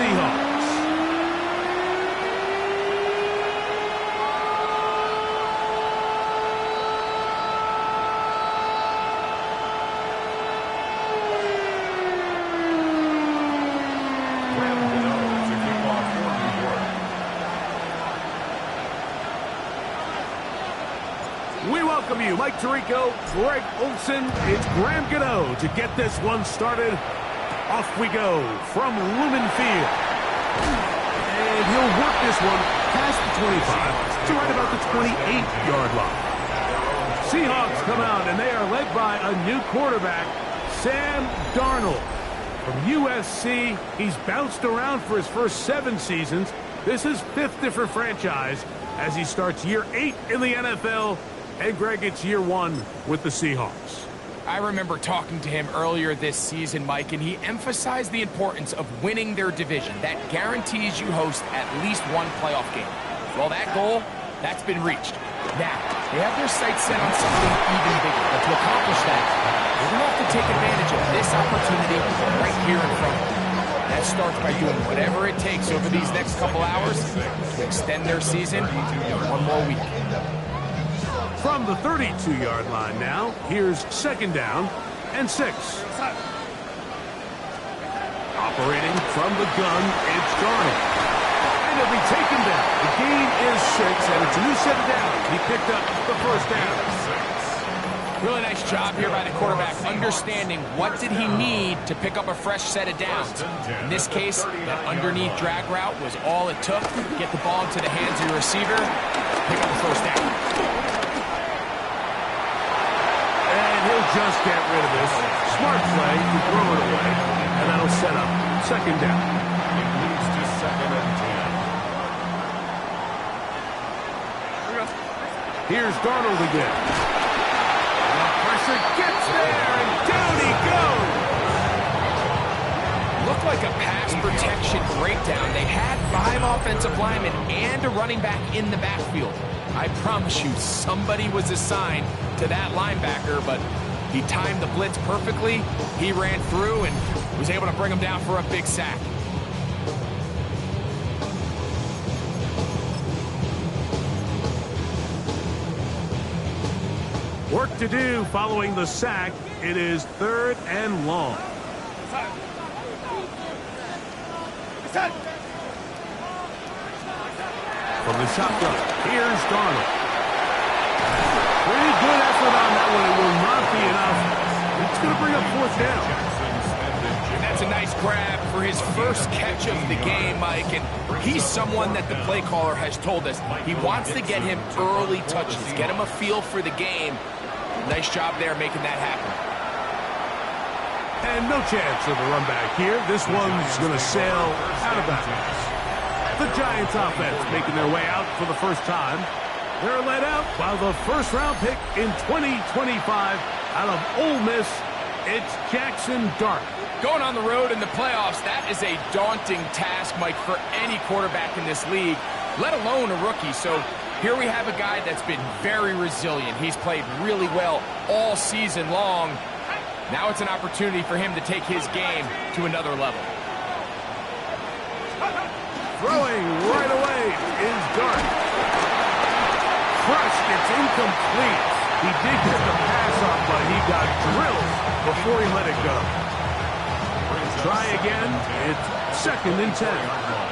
Seahawks. We welcome you, Mike Tirico, Greg Olson. It's Graham Gano to get this one started. Off we go from Lumen Field. And he'll work this one past the 25 to right about the 28-yard line. Seahawks come out, and they are led by a new quarterback, Sam Darnold. From USC, he's bounced around for his first 7 seasons. This is 5th different franchise as he starts year 8 in the NFL. And Greg, it's year 1 with the Seahawks. I remember talking to him earlier this season, Mike, and he emphasized the importance of winning their division. That guarantees you host at least one playoff game. Well, that goal, that's been reached. Now, they have their sights set on something even bigger. But to accomplish that, they're going to have to take advantage of this opportunity right here in front of them. That starts by doing whatever it takes over these next couple hours to extend their season one more week. From the 32-yard line now, here's 2nd down and 6. Operating from the gun, it's Darnold. And he'll be taken down. The gain is 6, and it's a new set of downs. He picked up the first down. Really nice job here by the quarterback, understanding what did he need to pick up a fresh set of downs. In this case, that underneath drag route was all it took. Get the ball into the hands of your receiver, pick up the first down. And he'll just get rid of this. Smart play to throw it away, and that'll set up 2nd down. It leads to 2nd and 10. Here's Darnold again. Pressure gets there, and down he goes. Looked like a pass protection breakdown. They had 5 offensive linemen and a running back in the backfield. I promise you, somebody was assigned to that linebacker, but he timed the blitz perfectly. He ran through and was able to bring him down for a big sack. Work to do following the sack. It is 3rd and long. From the shotgun, here's Darnold. Pretty good effort on that one. It will not be enough. It's going to bring up 4th down. And that's a nice grab for his first catch of the game, Mike. And he's someone that the play caller has told us he wants to get him early touches, get him a feel for the game. Nice job there making that happen. And no chance of a run back here. This one's going to sail out of bounds. The Giants offense making their way out for the first time. They're led out by the first-round pick in 2025 out of Ole Miss. It's Jackson Dart. Going on the road in the playoffs, that is a daunting task, Mike, for any quarterback in this league, let alone a rookie. So here we have a guy that's been very resilient. He's played really well all season long. Now it's an opportunity for him to take his game to another level. Throwing right away is Dart. Crushed, it's incomplete. He did get the pass off, but he got drilled before he let it go. Try again. It's 2nd and 10.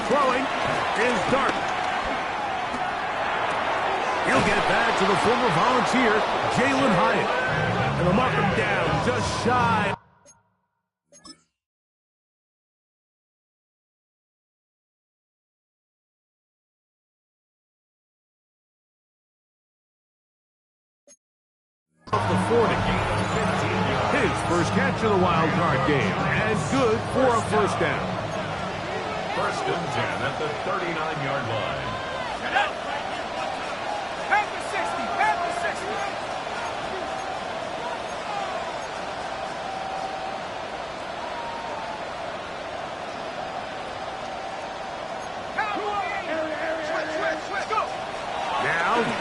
Throwing is Dart. He'll get back to the former Volunteer, Jalen Hyatt. And they'll mark him down just shy. Of the 40. His first catch of the wild card game, and good for a first down. 1st and 10 at the 39-yard line. Half the 60, half the 60.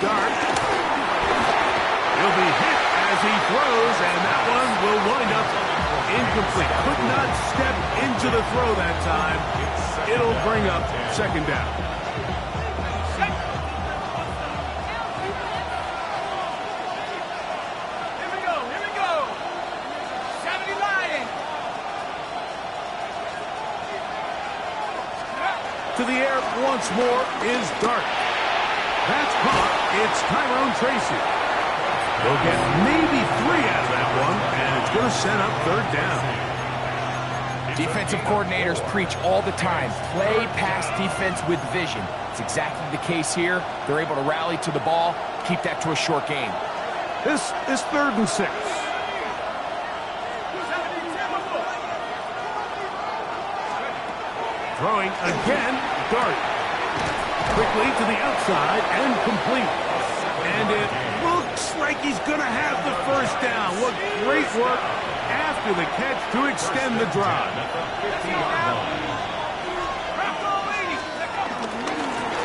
Dart. He'll be hit as he throws, and that one will wind up incomplete. Could not step into the throw that time. It'll bring up second down. To the air once more is Dart. That's caught. It's Tyrone Tracy. They'll get maybe 3 out of that one, and it's going to set up third down. Defensive coordinators preach all the time, play pass defense with vision. It's exactly the case here. They're able to rally to the ball, keep that to a short game. This is 3rd and 6. Throwing again, Dart. Quickly to the outside and complete. And it looks like he's going to have the first down. What great work after the catch to extend the drive.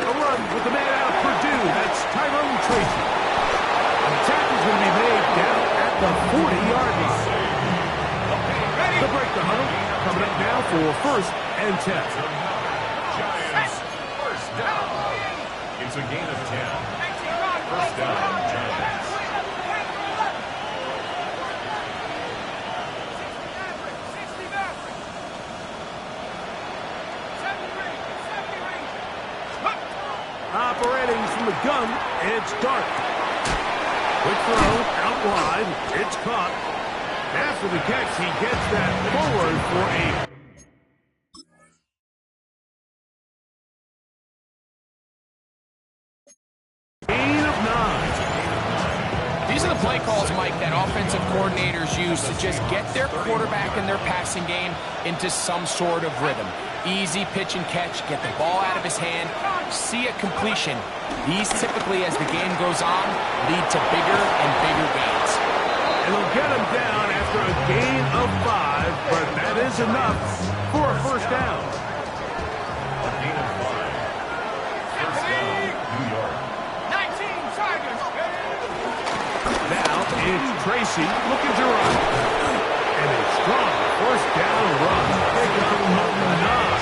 A run with the man out of Purdue. That's Tyrone Tracy. And the tackle's going to be made down at the 40-yard line. To break the huddle, coming up now for 1st and 10. Giants, first down. It's a gain of 10. First down, Giants. Operating from the gun, it's Dart. Quick throw, out wide, it's caught. After the catch, he gets that forward for a gain of 9. These are the play calls, Mike, that offensive coordinators use to just get their quarterback and their passing game into some sort of rhythm. Easy pitch and catch, get the ball out of his hand, see a completion. These typically, as the game goes on, lead to bigger and bigger gains. And he'll get him down after a gain of 5, but that is enough for a first down. A gain of 5. First down, New York. 19 Tigers. Now it's Tracy looking to run. And a strong first down run. Taking from the 9.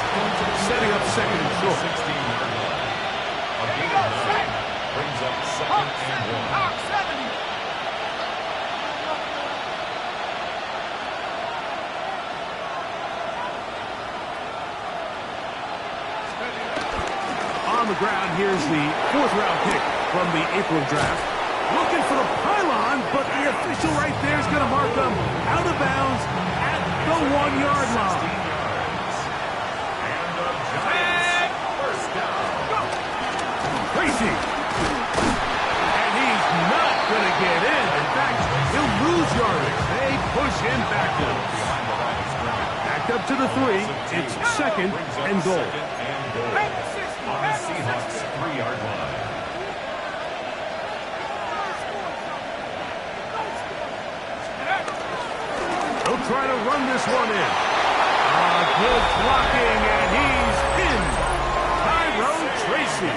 Setting up second and short. 16-yard line. A gain of 9 brings up second and 1. Hawk 70. On the ground, here's the 4th-round pick from the April draft. Looking for the pylon, but the official right there is going to mark them out of bounds at the 1-yard line. And the Giants, first down. Tracy. And he's not going to get in. In fact, he'll lose yardage. They push him backwards. Behind the line of scrimmage. Backed up to the 3. It's 2nd and goal. Second and goal. On the Seahawks 3-yard line. They'll try to run this one in. Good blocking, and he's in. Tyrone Tracy.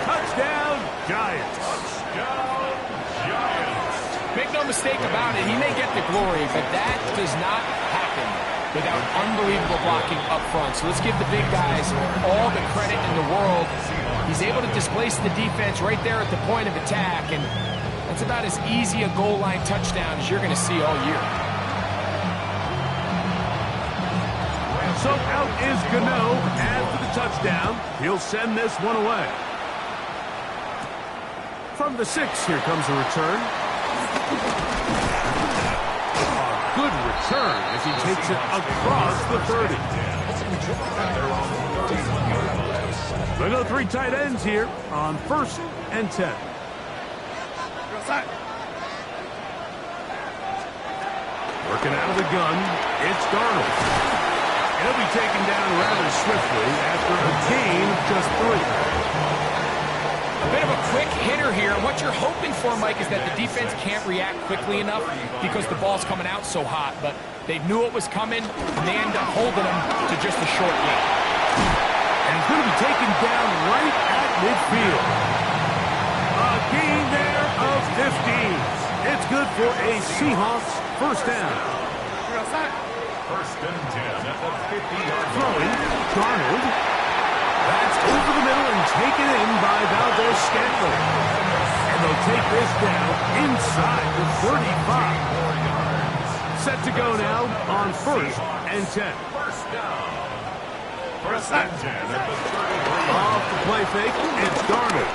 Touchdown, Giants. Touchdown, Giants. Make no mistake about it, he may get the glory, but that does not happen without unbelievable blocking up front. So let's give the big guys all the credit in the world. He's able to displace the defense right there at the point of attack, and that's about as easy a goal line touchdown as you're going to see all year. So out is Gano after the touchdown. He'll send this one away. From the 6, here comes a return. A good return as he takes it across the 30. They go 3 tight ends here on 1st and 10. Working out of the gun, it's Darnold. He'll be taken down rather swiftly after a gain of just 3. A bit of a quick hitter here. What you're hoping for, Mike, is that the defense can't react quickly enough because the ball's coming out so hot. But they knew it was coming, and they end up holding him to just a short gain. And he's going to be taken down right at midfield. A gain there of 15. It's good for a Seahawks first down. First and 10 at the 50-yard line. Throwing, Darnold. That's over the middle and taken in by Valdez-Scantling. And they'll take this down inside the 35. Set to go now on first and 10. First down. First and 10 at the 33. Off the play fake, it's Darnold.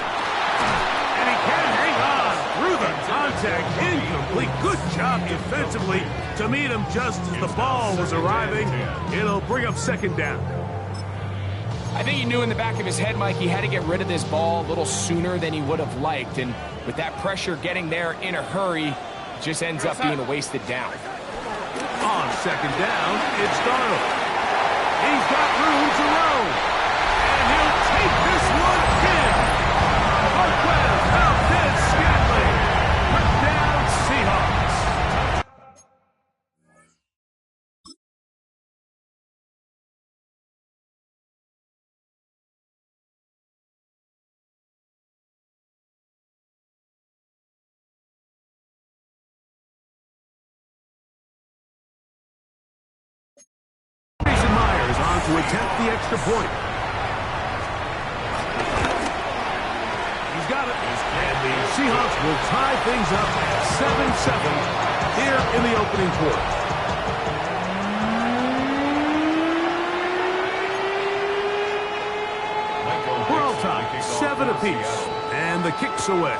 And he can hang on through the contact. Incomplete. Good job defensively to meet him just as the ball was arriving. It'll bring up second down. I think he knew in the back of his head, Mike, he had to get rid of this ball a little sooner than he would have liked. And with that pressure getting there in a hurry, it just ends up being a wasted down. On second down, it's Darnold. He's got room to roam. And he'll take this one in. Marquez Valdez-Scantling. Touchdown Seahawks. To attempt the extra point. He's got it. And the Seahawks will tie things up at 7-7 here in the opening quarter. We're all tied, 7 apiece, and the kick's away.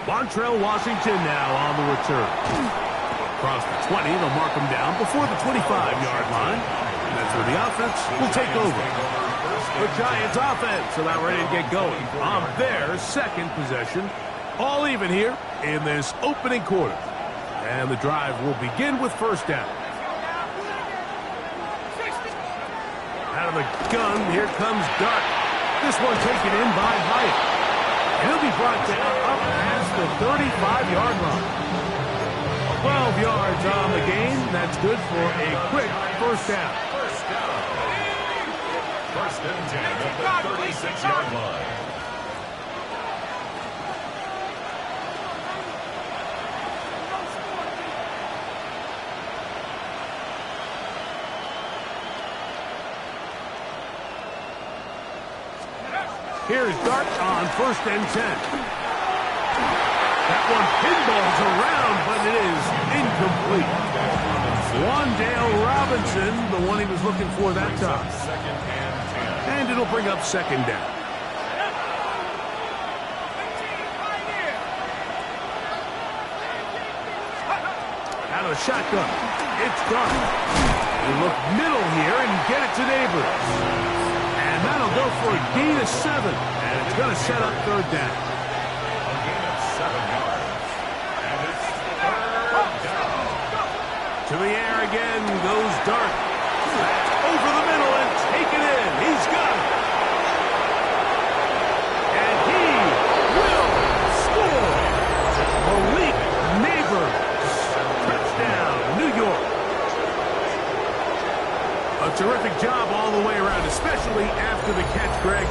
Montrell Washington now on the return. Across the 20, they'll mark him down before the 25-yard line. And that's where the offense will take over. The Giants offense about ready to get going on their second possession. All even here in this opening quarter. And the drive will begin with first down. Out of the gun, here comes Dart. This one taken in by Hyatt. He'll be brought down up past the 35-yard line. 12 yards on the gain. That's good for a quick first down. First down. First and 10 at the 36-yard line. Here's Dart on first and 10. That one pinballs around, but it is incomplete. Wandale Robinson, the one he was looking for that time. And it'll bring up second down. Out of the shotgun, it's Dart. They look middle here and get it to Neighbors. And that'll go for a gain of 7. And it's going to set up third down. A gain of 7 yards. And it's third down. To the air again goes Dart. That's over the middle and taken in. He's got it. And he will score. Malik Neighbors. Touchdown, New York. A terrific job all the way around, especially after the catch, Greg,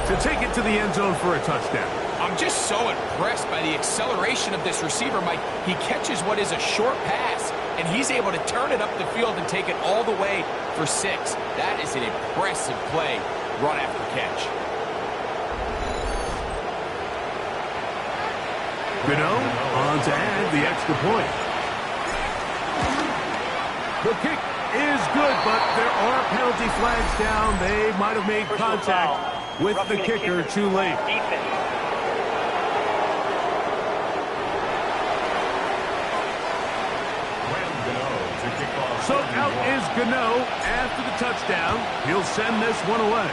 to take it to the end zone for a touchdown. I'm just so impressed by the acceleration of this receiver, Mike. He catches what is a short pass, and he's able to turn it up the field and take it all the way for 6. That is an impressive play, run after catch. Gano on to add the extra point. The kick is good, but there are penalty flags down. They might have made contact with the kicker too late. So out is Gano after the touchdown. He'll send this one away.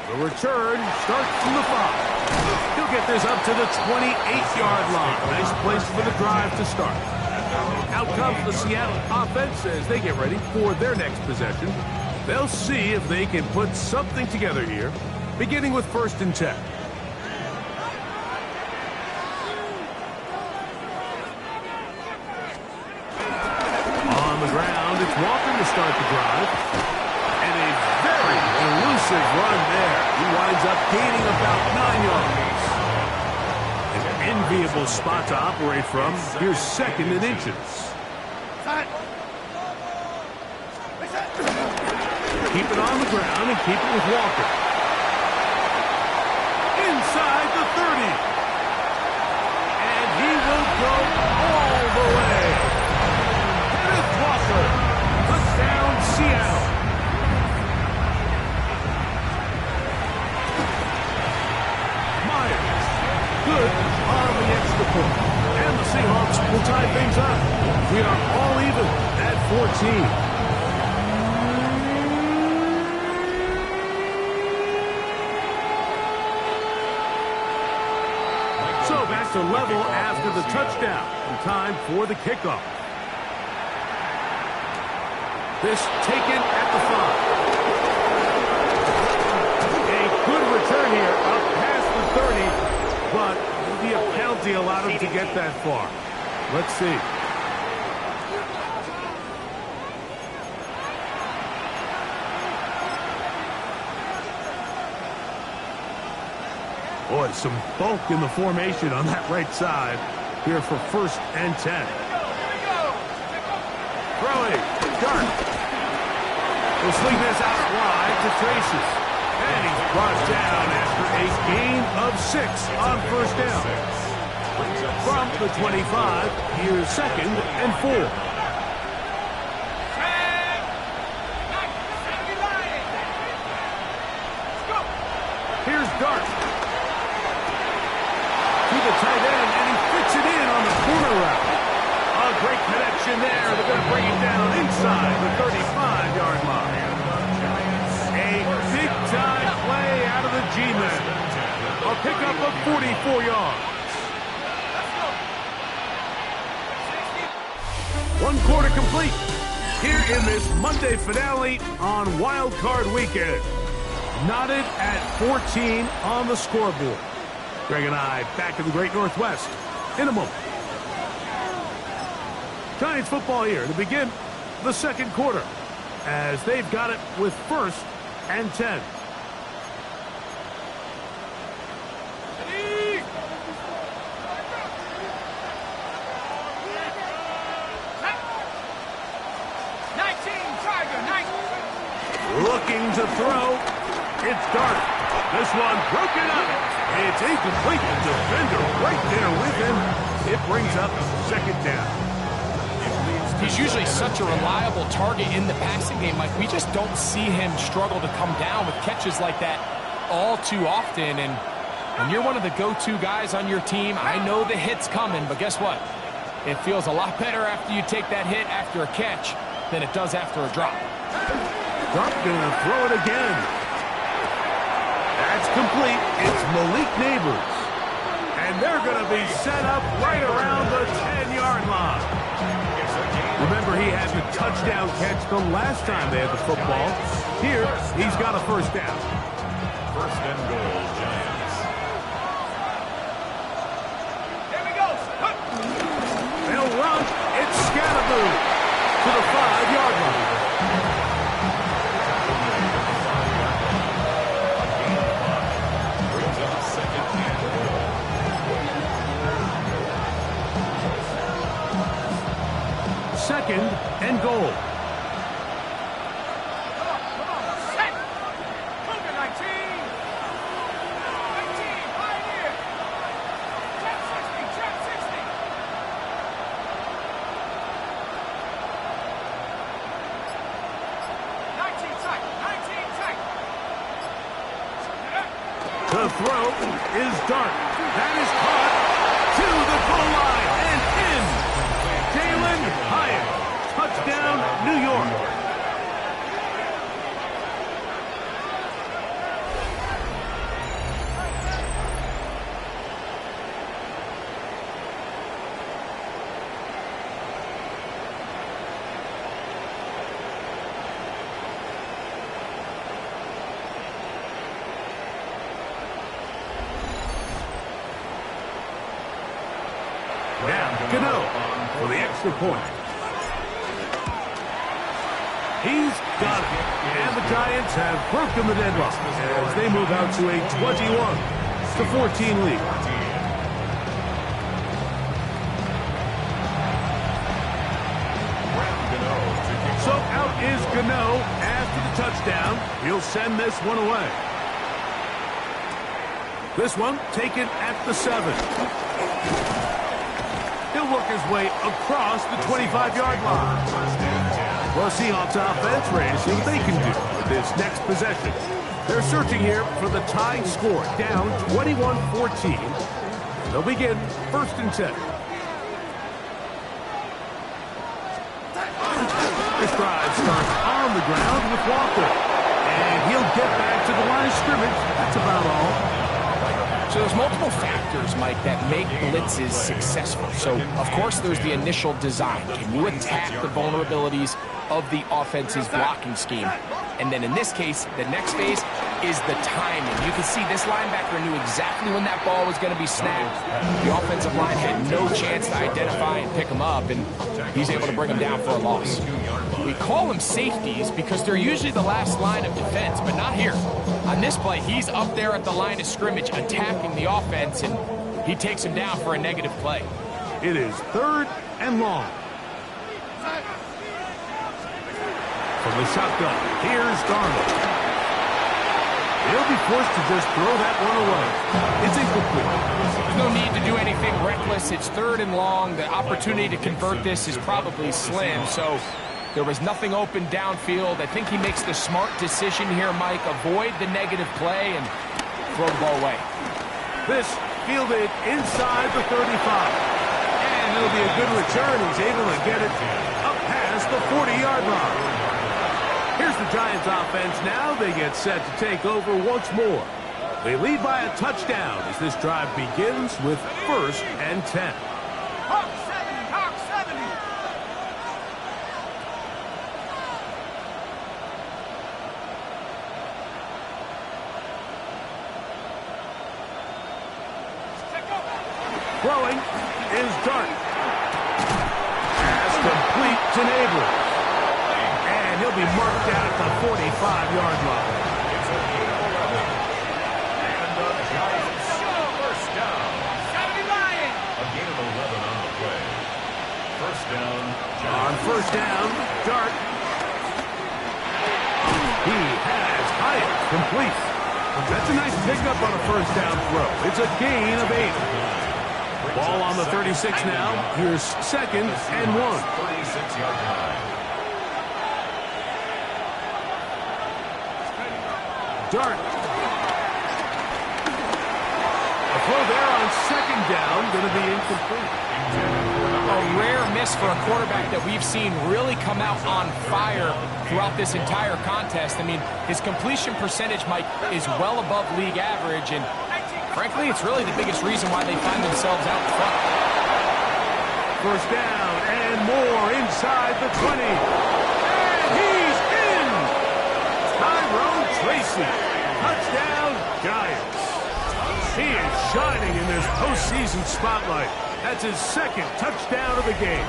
The return starts from the 5. He'll get this up to the 28-yard line. Nice place for the drive to start. Out comes the Seattle offense as they get ready for their next possession. They'll see if they can put something together here, beginning with first and 10. On the ground, it's Walker to start the drive. And a very elusive impressive run there. He winds up gaining about 9 yards. An enviable spot to operate from. Here's second and inches. Keep it on the ground and keep it with Walker. Inside the 30. And he will go all the way. Kenneth Walker. Touchdown, Seattle. Myers. Good on the extra point. And the Seahawks will tie things up. We are all even at 14. Back to level after the touchdown. And time for the kickoff. This taken at the 5. A good return here up past the 30, but the penalty allowed him to get that far. Let's see. Boy, some bulk in the formation on that right side here for 1st and 10. Throwing. Dart. He'll sling this out wide to Traces. And he's brought down after a gain of 6 on 1st down. From the 25, here's 2nd and 4. Here's Dart. The tight end, and he fits it in on the corner route. A great connection there. They're going to bring it down inside the 35-yard line. A big-time play out of the GMEN. A pickup of 44 yards. 1 quarter complete here in this Monday finale on Wild Card Weekend. Knotted at 14 on the scoreboard. Greg and I back in the Great Northwest in a moment. Giants football here to begin the 2nd quarter as they've got it with 1st and 10. Looking to throw. It's Dart. This one broken up. It's incomplete. The defender right there with him. It brings up 2nd down. He's usually such a reliable target in the passing game. Like, we just don't see him struggle to come down with catches like that all too often. And when you're one of the go-to guys on your team, I know the hit's coming, but guess what? It feels a lot better after you take that hit after a catch than it does after a drop. Dart gonna throw it again. That's complete. It's Malik Neighbors. And they're going to be set up right around the 10-yard line. Remember, he had the touchdown catch the last time they had the football. Here, he's got a 1st down. 1st and goal, Giants. Here we go. They'll run. It's Scatterboo to the 5-yard line. Second and goal. Set. Cougar 19. 19. Pioneer. Jet 60. Jet 60. 19 tight. 19 tight. The throw is Dart. That is caught to the goal line and in. Jalen Hyatt. Touchdown, New York. Now, Cano for the extra point. He's got it. And the Giants have broken the deadlock as they move out to a 21-14 lead. So out is Gano after the touchdown. He'll send this one away. This one taken at the 7. He'll work his way across the 25-yard line. Well, Seahawks offense ready to see what they can do with this next possession. They're searching here for the tying score, down 21-14. They'll begin 1st and 10. This drive starts on the ground with Walker. And he'll get back to the line of scrimmage. That's about all. So there's multiple factors, Mike, that make blitzes successful. So, of course, there's the initial design. Can you attack the vulnerabilities of the offense's blocking scheme? And then in this case, the next phase is the timing. You can see this linebacker knew exactly when that ball was going to be snapped. The offensive line had no chance to identify and pick him up, and he's able to bring him down for a loss. We call them safeties because they're usually the last line of defense, but not here. On this play, he's up there at the line of scrimmage attacking the offense, and he takes him down for a negative play. It is 3rd and long. From the shotgun, here's Darnold. He'll be forced to just throw that one away. It's incomplete. There's no need to do anything reckless. It's 3rd and long. The opportunity to convert this is probably slim, so there was nothing open downfield. I think he makes the smart decision here, Mike. Avoid the negative play and throw the ball away. This fielded inside the 35. And it'll be a good return. He's able to get it up past the 40-yard line. Here's the Giants offense now. They get set to take over once more. They lead by a touchdown as this drive begins with 1st and 10. Hawk 70, Hawk 70. Throwing is Dart. Pass complete to Neighbors. And he'll be marked down at the 45-yard line. It's a gain of 11. And the Giants first down. 70 Lion. A gain of 11 on the play. First down, On Giants. 1st down, Dart. He has Hyatt complete. That's a nice pickup on a 1st down throw. It's a gain of 8. Ball on the 36 now. Here's 2nd and 1. 36-yard line. Dart. A throw there on 2nd down, going to be incomplete. A rare miss for a quarterback that we've seen really come out on fire throughout this entire contest. I mean, his completion percentage, Mike, is well above league average, and frankly, it's really the biggest reason why they find themselves out in front. 1st down and more inside the 20. And he's in! Tyrone Tracy. Touchdown, Giants. He is shining in this postseason spotlight. That's his 2nd touchdown of the game.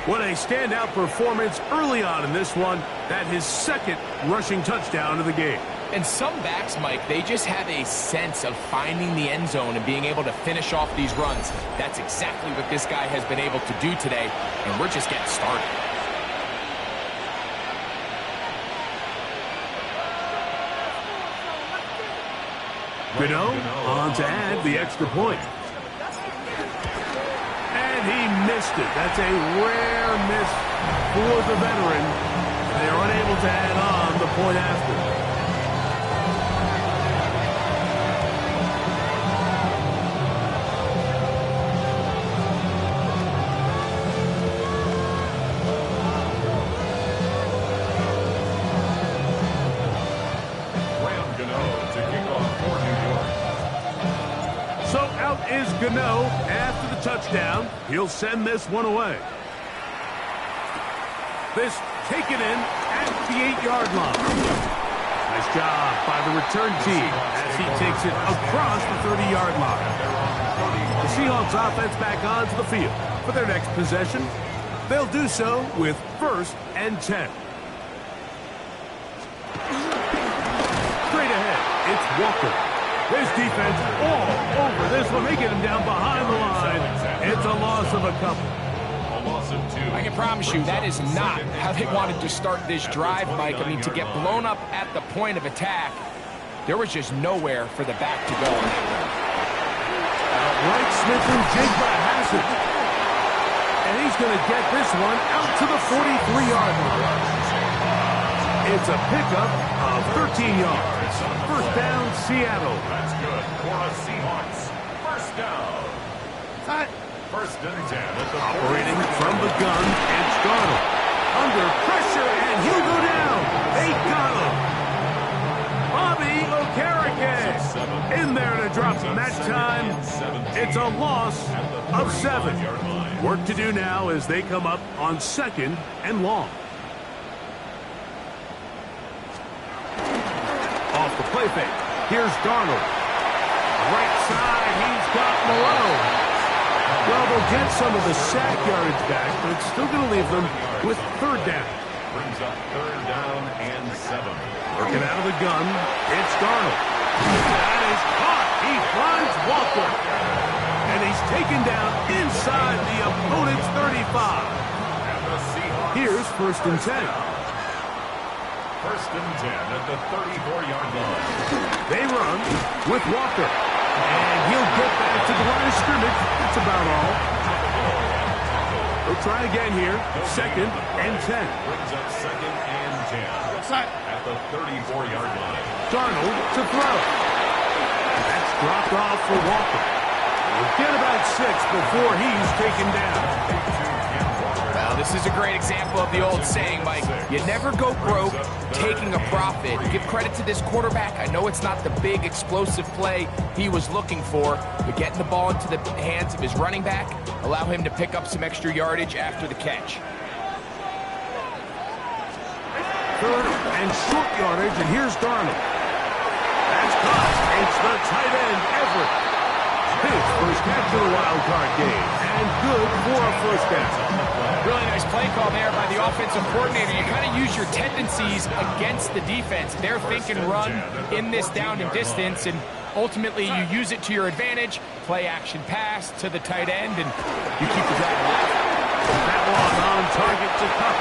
What a standout performance early on in this one. That his 2nd rushing touchdown of the game. And some backs, Mike, they just have a sense of finding the end zone and being able to finish off these runs. That's exactly what this guy has been able to do today, and we're just getting started. Gano on to add the extra point. And he missed it. That's a rare miss for the veteran. They are unable to add on the point after. Is Gano after the touchdown. He'll send this one away. This taken in at the 8-yard line. Nice job by the return team as he takes it across the 30-yard line. The Seahawks offense back onto the field for their next possession. They'll do so with 1st and 10. Straight ahead, it's Walker. His defense all over this one. They get him down behind the line. It's a loss of a couple. A loss of 2. I can promise you that is not how they wanted to start this drive, Mike. I mean, to get blown up at the point of attack, there was just nowhere for the back to go. Right, Smith and Jigba has it. And he's going to get this one out to the 43-yard line. It's a pickup of 13 yards. 1st down, Seattle. That's good for the Seahawks. 1st down. Cut. 1st and 10 at the Operating from the gun, it's Darnold. Under pressure, and he'll go down. They got him. Bobby Okereke in there to drop him. That time, it's a loss of 7. Work to do now as they come up on 2nd and long. Off the play fake. Here's Darnold. Right side, he's got Malone. Well, they'll get some of the sack yardage back, but it's still going to leave them with 3rd down. Brings up 3rd down and 7. Working out of the gun, it's Darnold. That is caught. He finds Walker. And he's taken down inside the opponent's 35. And the Seahawks. Here's 1st and 10. 1st and 10 at the 34-yard line. They run with Walker. And he'll get back to the line of scrimmage. That's about all. They'll try again here. 2nd and 10. Brings up 2nd and 10 at the 34-yard line. Darnold to throw. That's dropped off for Walker. We'll get about 6 before he's taken down. Well, this is a great example of the old saying, Mike. You never go broke taking a profit. Give credit to this quarterback. I know it's not the big explosive play he was looking for, but getting the ball into the hands of his running back, allow him to pick up some extra yardage after the catch. 3rd and short yardage, and here's Darnold. That's caught. It's the tight end, Everett. His first catch of the wild card game, and good for a 1st down. Really nice play call there by the offensive coordinator. You kind of use your tendencies against the defense. They're thinking run in this down and distance, and ultimately you use it to your advantage. Play action pass to the tight end, and you keep the drive alive. That one on target to Cup.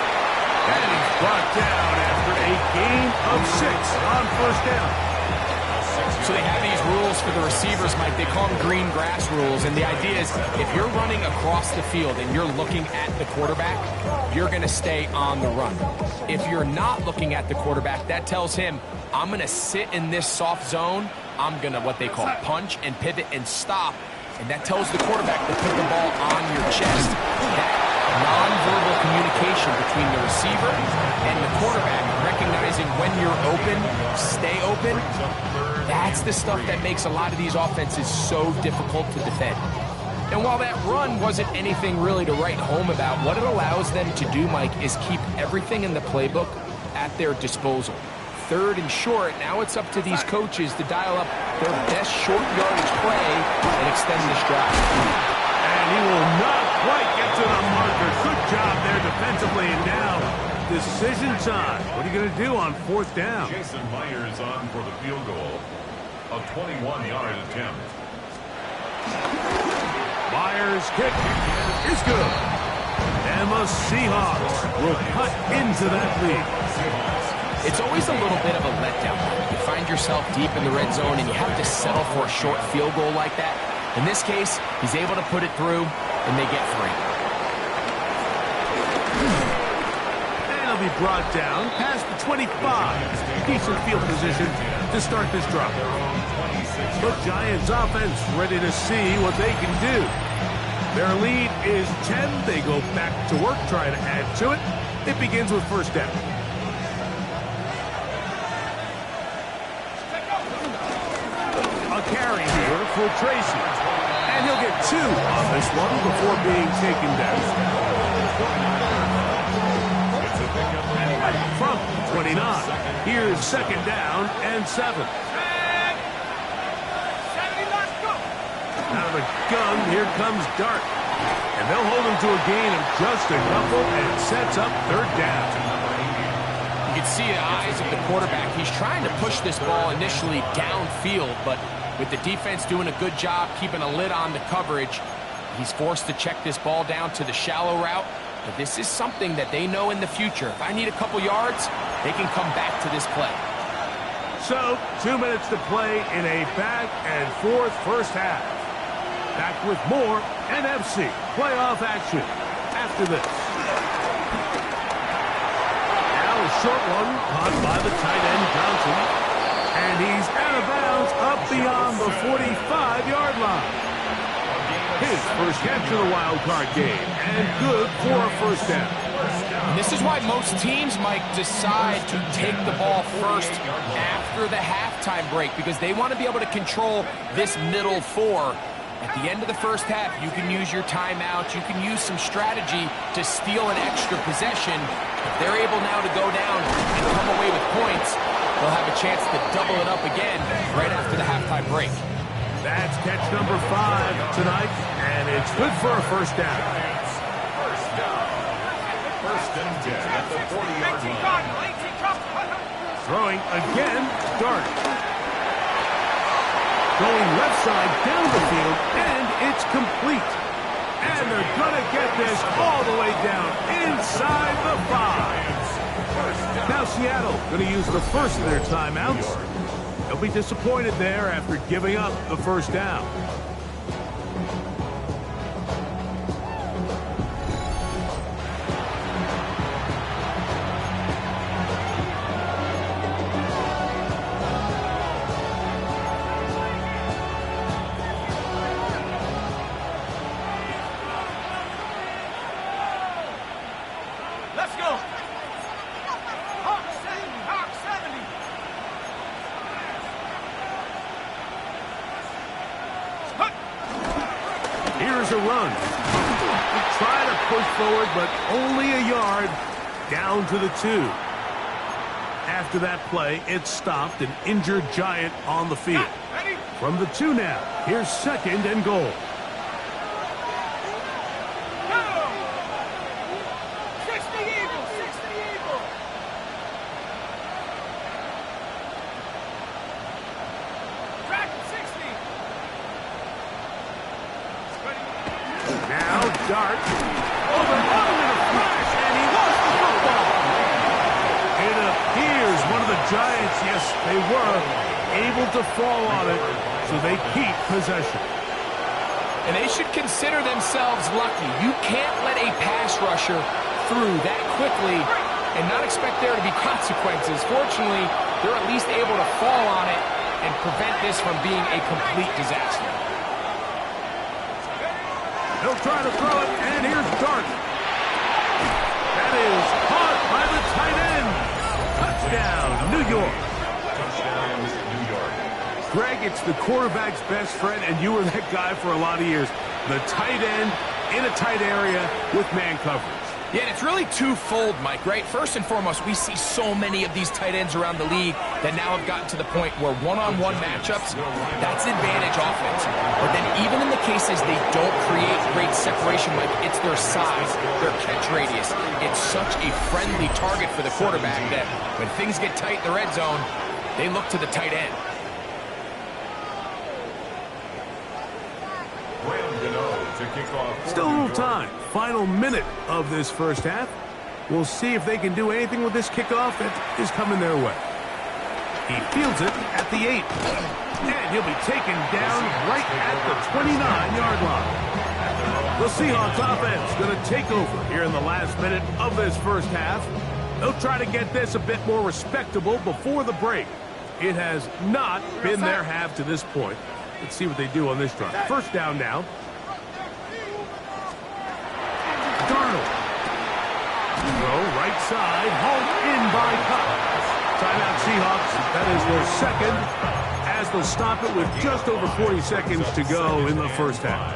And he's brought down after a gain of 6 on 1st down. So they have these rules for the receivers, Mike. They call them green grass rules. And the idea is if you're running across the field and you're looking at the quarterback, you're going to stay on the run. If you're not looking at the quarterback, that tells him, I'm going to sit in this soft zone. I'm going to what they call punch and pivot and stop. And that tells the quarterback to put the ball on your chest. That non-verbal communication between the receiver and the quarterback, recognizing when you're open, stay open, that's the stuff that makes a lot of these offenses so difficult to defend. And while that run wasn't anything really to write home about, what it allows them to do, Mike, is keep everything in the playbook at their disposal. 3rd and short, now it's up to these coaches to dial up their best short yardage play and extend this drive. And he will not quite get to the marker. Good job there defensively, and now decision time. What are you going to do on 4th down? Jason Myers on for the field goal. A 21-yard attempt. Myers' kick is good. And the Seahawks will cut into that lead. It's always a little bit of a letdown. You find yourself deep in the red zone and you have to settle for a short field goal like that. In this case, he's able to put it through, and they get 3. And he'll be brought down past the 25. Decent field position to start this drive. The Giants offense ready to see what they can do. Their lead is 10. They go back to work, try to add to it. It begins with 1st down. A carry here for Tracy. And he'll get 2 on this one before being taken down. From 29, here's 2nd down and 7. Out of the gun, here comes Dart. And they'll hold him to a gain of just a couple, and it sets up third down. You can see the eyes of the quarterback. He's trying to push this ball initially downfield, but with the defense doing a good job keeping a lid on the coverage, he's forced to check this ball down to the shallow route. But this is something that they know in the future. If I need a couple yards, they can come back to this play. So, 2 minutes to play in a back-and-forth first half. Back with more NFC playoff action after this. Now a short one caught by the tight end Johnson. And he's out of bounds up beyond the 45-yard line. His first catch of the wild card game, and good for a first down. And this is why most teams, Mike, decide to take the ball first after the halftime break, because they want to be able to control this middle four. At the end of the first half, you can use your timeouts, you can use some strategy to steal an extra possession. If they're able now to go down and come away with points, they'll have a chance to double it up again right after the halftime break. That's catch number 5 tonight, and it's good for a first down. First down. First and 10 at the 40-yard line. Throwing again, Dart. Going left side down the field, and it's complete. And they're going to get this all the way down inside the 5. Now Seattle going to use the first of their timeouts. They'll be disappointed there after giving up the first down. Let's go. Hawk 70. Hawk 70. Here's a run. Try to push forward, but only a yard down to the 2. After that play, it stopped an injured Giant on the field. Ready? From the 2 now, here's second and goal. Go. 60 Eagles. 60 Eagles. Track 60. Now Dart. Overrun in a flash, and he lost the football. It appears one of the Giants, yes, they were able to fall on it, so they keep possession. And they should consider themselves lucky. You can't let a pass rusher through that quickly and not expect there to be consequences. Fortunately, they're at least able to fall on it and prevent this from being a complete disaster. He'll try to throw it, and here's Dart. That is caught by the tight end. Touchdown, New York. Touchdown, New York. Greg, it's the quarterback's best friend, and you were that guy for a lot of years. The tight end in a tight area with man coverage. Yeah, and it's really twofold, Mike, right? First and foremost, we see so many of these tight ends around the league that now have gotten to the point where one-on-one matchups, that's advantage offense. But then even in the cases they don't create great separation, Mike, it's their size, their catch radius. It's such a friendly target for the quarterback that when things get tight in the red zone, they look to the tight end. To kick off. Still a little time. Final minute of this first half. We'll see if they can do anything with this kickoff that is coming their way. He fields it at the 8. And he'll be taken down right at the 29-yard line. The Seahawks offense going to take over here in the last minute of this first half. They'll try to get this a bit more respectable before the break. It has not been their half to this point. Let's see what they do on this drive. First down now. Darnold. Throw right side, hauled in by Cup. Timeout Seahawks. That is their second, as they'll stop it with just over 40 seconds to go in the first half.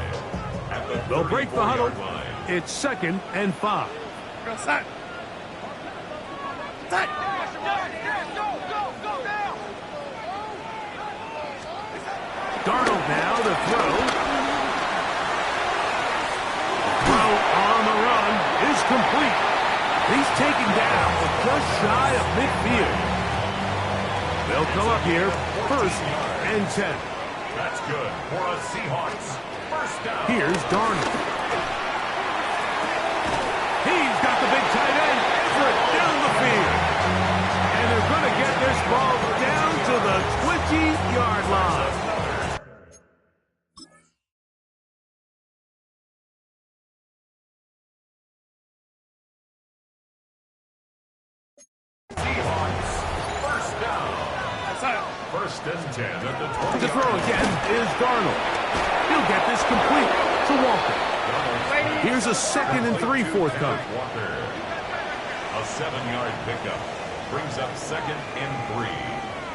They'll break the huddle. It's 2nd and 5. Go, set. Set. Darnold now to throw. complete. He's taken down just shy of midfield. They'll come up here, 1st and 10. That's good for a Seahawks. First down. Here's Darnold. He's got the big tight end, Everett, down the field. And they're going to get this ball down to the 20-yard line. Seahawks. First down. First and 10 at the 20. To throw again is Darnold. He'll get this complete to Walker. Here's a 2nd and 3 forthcoming. Walker. A 7-yard pickup. Brings up 2nd and 3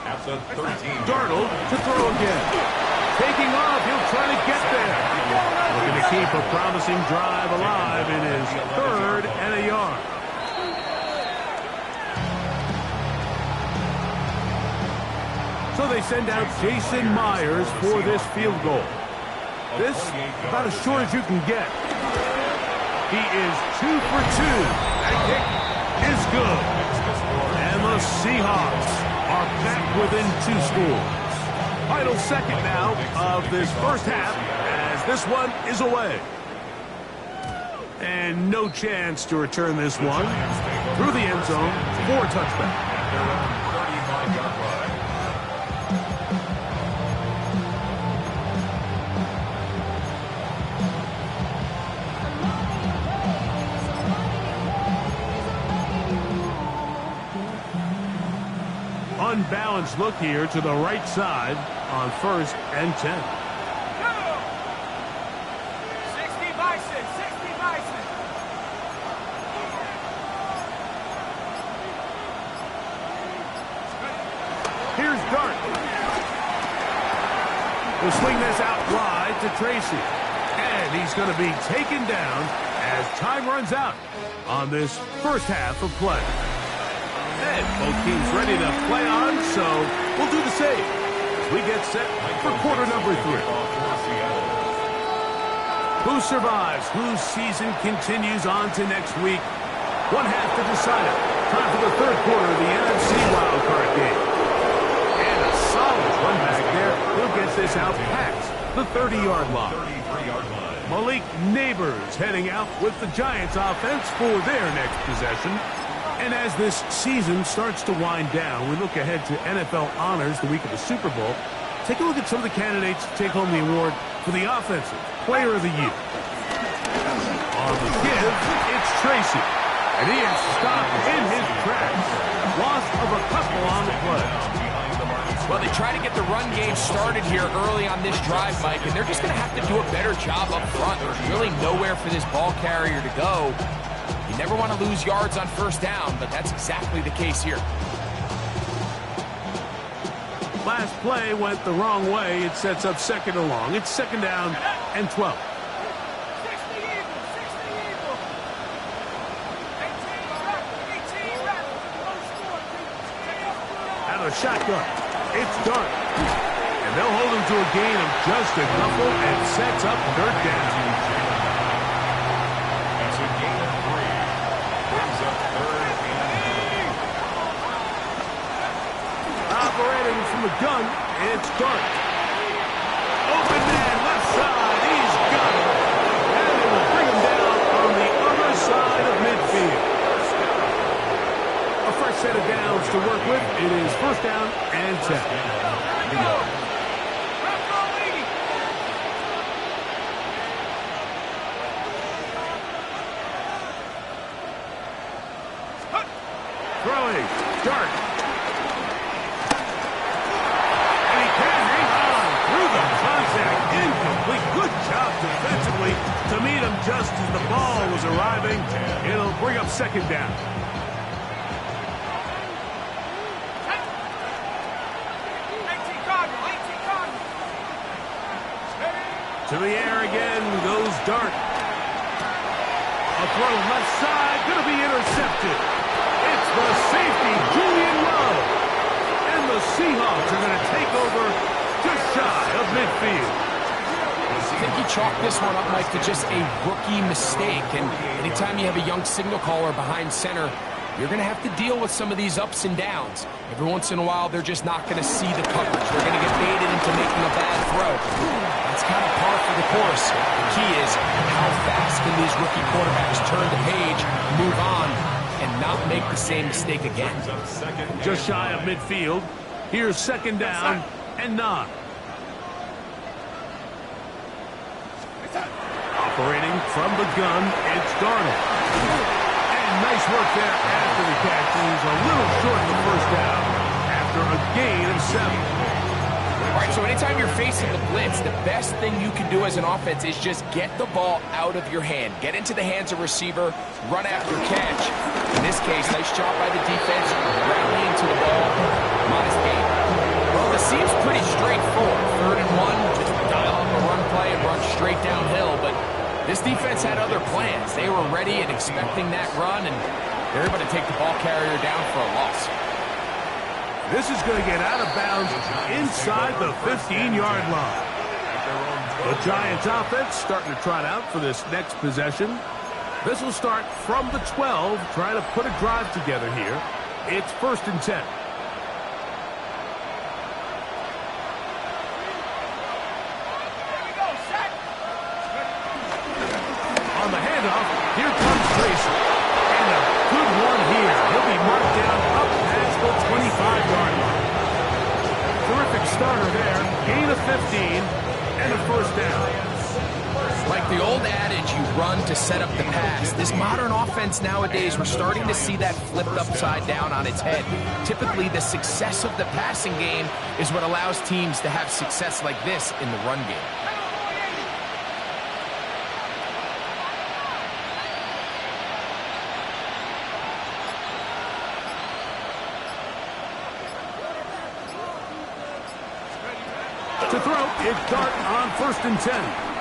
at the 13. Darnold to throw again. Taking off, he'll try to get there. Looking to keep a promising drive alive in his 3rd and a yard. So they send out Jason Myers for this field goal. This, about as short as you can get. He is 2 for 2. That kick is good. And the Seahawks are back within 2 scores. Final 2nd now of this first half as this one is away. And no chance to return this one through the end zone for a touchback. At their own 35-yard line. Unbalanced look here to the right side on 1st and 10. 60 Bison, 60 Bison. Here's Dart. We'll swing this out wide to Tracy. And he's going to be taken down as time runs out on this first half of play. And both teams ready to play on, so we'll do the same as we get set for quarter number 3. Who survives? Whose season continues on to next week? One half to decide it. Time for the 3rd quarter of the NFC wildcard game. And a solid run back there. He'll get this out past the 30-yard line. Malik Neighbors heading out with the Giants offense for their next possession. And as this season starts to wind down, we look ahead to NFL honors the week of the Super Bowl. Take a look at some of the candidates to take home the award for the Offensive Player of the Year. On the give, it's Tracy. And he is stopped in his tracks. Loss of a couple on the play. Well, they try to get the run game started here early on this drive, Mike, and they're just going to have to do a better job up front. There's really nowhere for this ball carrier to go. You never want to lose yards on 1st down, but that's exactly the case here. Last play went the wrong way. It sets up 2nd and long. It's 2nd down and 12. 60 Eagles, 60 Eagles. 18 rep, low score. Out of the shotgun, it's done. And they'll hold him to a gain of just a couple and sets up 3rd down. That's a gain of 3. Brings up 3rd and 8. Operating from the gun, it's Dart. Open man, left side, he's got it. And it will bring him down on the other side of midfield. A fresh set of downs to work with. It is 1st down and 10. Throwing, Dart. And he can hang on through the contact. Incomplete. Good job defensively to meet him just as the ball was arriving. It'll bring up 2nd down. To the air again goes Dart. A throw left side, going to be intercepted. It's the safety, Julian Love. And the Seahawks are going to take over just shy of midfield. I think you chalk this one up, Mike, to just a rookie mistake. And anytime you have a young signal caller behind center, you're going to have to deal with some of these ups and downs. Every once in a while, they're just not going to see the coverage. They're going to get baited into making a bad throw. That's kind of par for the course. The key is how fast can these rookie quarterbacks turn the page, move on, and not make the same mistake again. Just shy of midfield. Here's second down and 9. Operating from the gun, it's Darnold. And nice work there after the catch. He's a little short of the first down after a gain of 7. All right, so anytime you're facing the blitz, the best thing you can do as an offense is just get the ball out of your hand. Get into the hands of receiver, run after catch. In this case, nice job by the defense, rallying to the ball. Modest gain. Well, this seems pretty straightforward. 3rd and 1, just dial up a run play and run straight downhill. But this defense had other plans. They were ready and expecting that run, and they're able to take the ball carrier down for a loss. This is going to get out of bounds inside the 15-yard line. The Giants offense starting to trot out for this next possession. This will start from the 12, trying to put a drive together here. It's 1st and 10. On the handoff, here comes Tracy. And a good one here. He'll be marked down up past the 25-yard line. Terrific starter there. Gain of 15 and a 1st down. Like the old adage, you run to set up the pass. This modern offense nowadays, we're starting to see that flipped upside down on its head. Typically, the success of the passing game is what allows teams to have success like this in the run game. To throw, it's Dart on 1st and 10.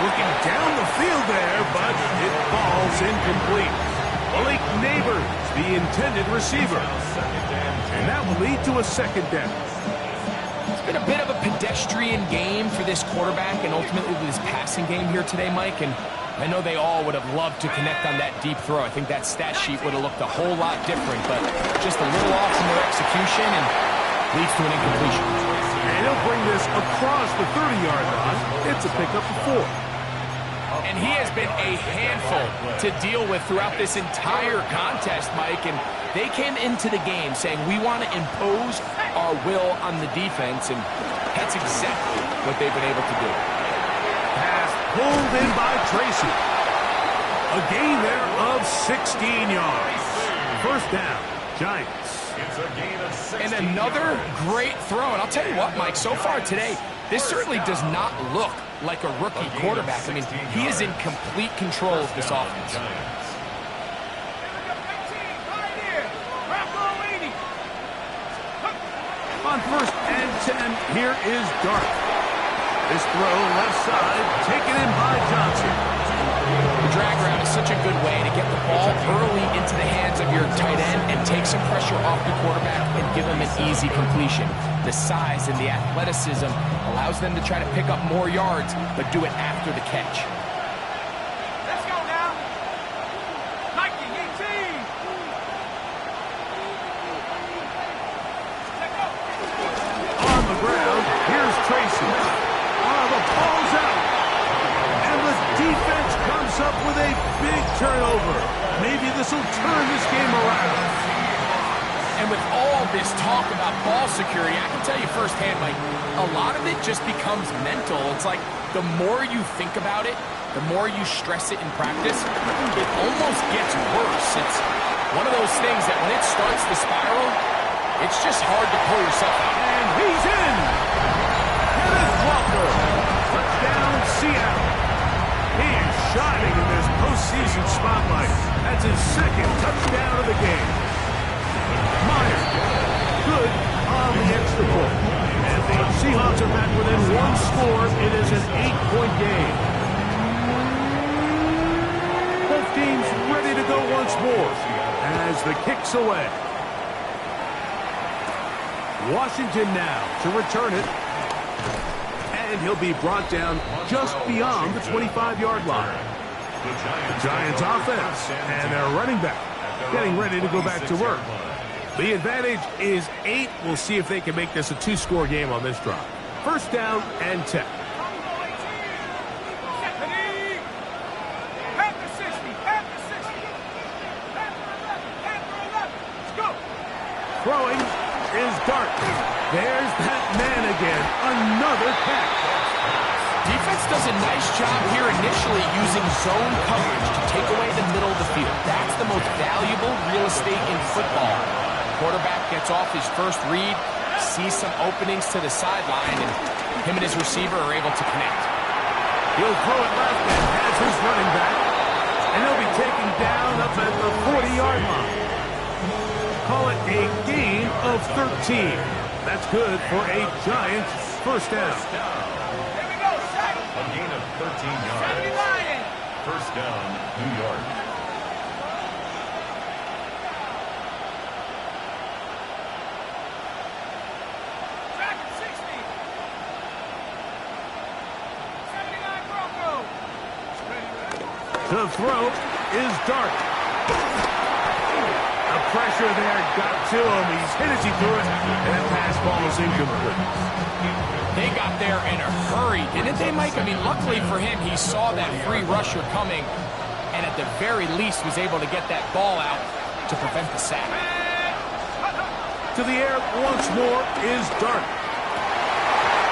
Looking down the field there, but it falls incomplete. Malik Neighbors, the intended receiver. And that will lead to a 2nd down. It's been a bit of a pedestrian game for this quarterback and ultimately this passing game here today, Mike. And I know they all would have loved to connect on that deep throw. I think that stat sheet would have looked a whole lot different, but just a little off in their execution and leads to an incompletion. And he'll bring this across the 30-yard line. It's a pickup of 4. And he has been a handful to deal with throughout this entire contest, Mike. And they came into the game saying, we want to impose our will on the defense. And that's exactly what they've been able to do. Pass pulled in by Tracy. A gain there of 16 yards. 1st down, Giants. It's a gain of 16. And another great throw. And I'll tell you what, Mike, so far today, this certainly does not look like a rookie quarterback. I mean, he is in complete control of this offense. On 1st and 10, here is Dart. This throw left side, taken in by Johnson. The drag route is such a good way to get the ball early into the hands of your tight end and take some pressure off the quarterback and give him an easy completion. The size and the athleticism allows them to try to pick up more yards, but do it after the catch. Let's go now. Nike, team. On the ground, here's Tracy. The ball's out. And the defense comes up with a big turnover. Maybe this will turn this game around. And with all this talk about ball security, I can tell you firsthand, Mike, a lot of it just becomes mental. It's like the more you think about it, the more you stress it in practice, it almost gets worse. It's one of those things that when it starts to spiral, it's just hard to pull yourself out. And he's in. Kenneth Walker. Touchdown, Seattle. He is shining in this postseason spotlight. That's his 2nd touchdown of the game. Meyer, good on the extra point. And the Seahawks are back within 1 score. It is an 8-point game. Both teams ready to go once more as the kick's away. Washington now to return it. and he'll be brought down just beyond the 25-yard line. The Giants offense and their running back getting ready to go back to work. The advantage is 8. We'll see if they can make this a 2-score game on this drive. First down and 10. Throwing is Dart. There's that man again. Another catch. Defense does a nice job here initially using zone coverage to take away the middle of the field. That's the most valuable real estate in football. Quarterback gets off his first read, sees some openings to the sideline, and him and his receiver are able to connect. He'll throw it left and has his running back. And he'll be taken down up at the 40-yard line. Call it a gain of 13. That's good for a Giants first down. Here we go, set. A gain of 13 yards. First down, New York. Tracking 60. 79 Broncos. The throw is Dart. Pressure there got to him. He's hit as he threw it, and that pass ball is incomplete. They got there in a hurry, didn't they, Mike? I mean, luckily for him, he saw that free rusher coming, and at the very least was able to get that ball out to prevent the sack. To the air once more is Dart.